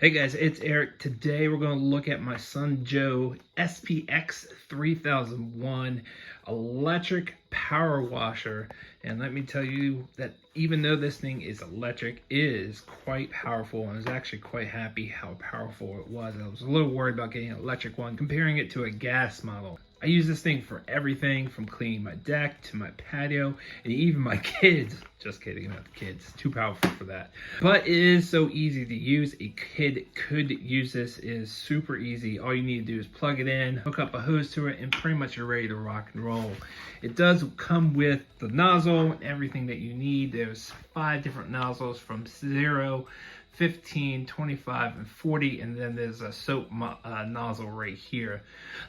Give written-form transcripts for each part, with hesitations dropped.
Hey guys, it's Eric. Today we're going to look at my son Joe SPX 3001 electric power washer. And let me tell you that even though this thing is electric, it is quite powerful. And I was actually quite happy how powerful it was. I was a little worried about getting an electric one, comparing it to a gas model. I use this thing for everything from cleaning my deck to my patio and even my kids. Just kidding, not the kids. Too powerful for that. But it is so easy to use. A kid could use this. It is super easy. All you need to do is plug it in, hook up a hose to it, and pretty much you're ready to rock and roll. It does come with the nozzle and everything that you need. There's 5 different nozzles from 0, 15, 25, and 40, and then there's a soap nozzle right here.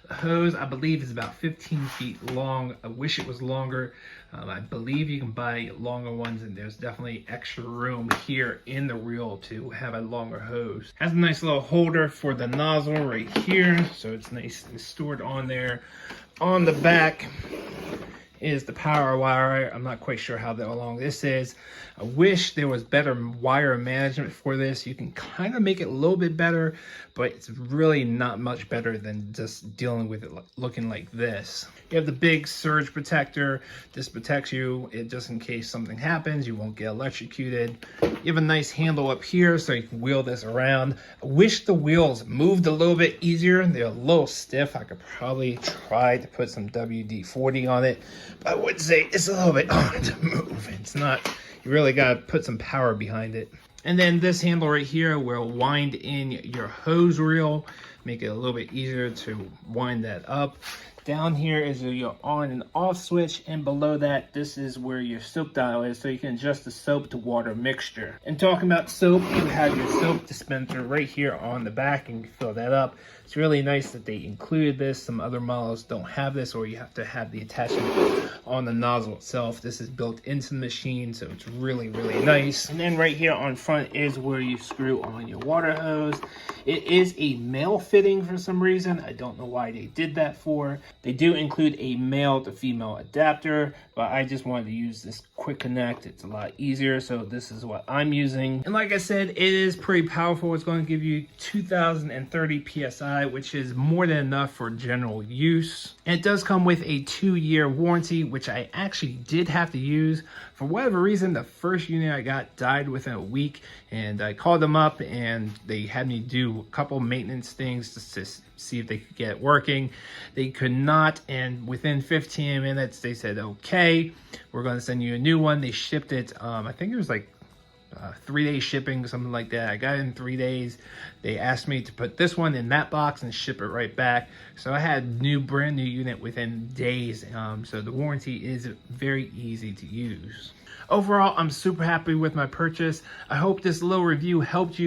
The hose, I believe, is about 15 feet long. I wish it was longer. I believe you can buy longer ones, and there's definitely extra room here in the reel to have a longer hose. Has a nice little holder for the nozzle right here, so it's nice and stored on there. On the back is the power wire. I'm not quite sure how long this is. I wish there was better wire management for this. You can kind of make it a little bit better, but it's really not much better than just dealing with it looking like this. You have the big surge protector. This protects you just in case something happens. You won't get electrocuted. You have a nice handle up here so you can wheel this around. I wish the wheels moved a little bit easier. They're a little stiff. I could probably try to put some WD-40 on it, but I would say it's a little bit hard to move. It's not, you really got to put some power behind it. And then this handle right here will wind in your hose reel, make it a little bit easier to wind that up. Down here is your on and off switch, and below that, this is where your soap dial is, so you can adjust the soap to water mixture. And talking about soap, you have your soap dispenser right here on the back, and you can fill that up. It's really nice that they included this. Some other models don't have this, or you have to have the attachment on the nozzle itself. This is built into the machine, so it's really, really nice. And then right here on front is where you screw on your water hose. It is a male fitting for some reason. I don't know why they did that for. They do include a male to female adapter, but I just wanted to use this quick connect. It's a lot easier, so this is what I'm using. And like I said, it is pretty powerful. It's going to give you 2030 PSI, which is more than enough for general use. And it does come with a 2-year warranty, which I actually did have to use. For whatever reason, the first unit I got died within a week, and I called them up and they had me do a couple maintenance things just to see if they could get it working. They could not, and within 15 minutes they said, okay, we're going to send you a new one. They shipped it, I think it was like 3-day shipping, something like that. I got it in 3 days. They asked me to put this one in that box and ship it right back. So I had brand new unit within days. So the warranty is very easy to use. Overall, I'm super happy with my purchase. I hope this little review helped you.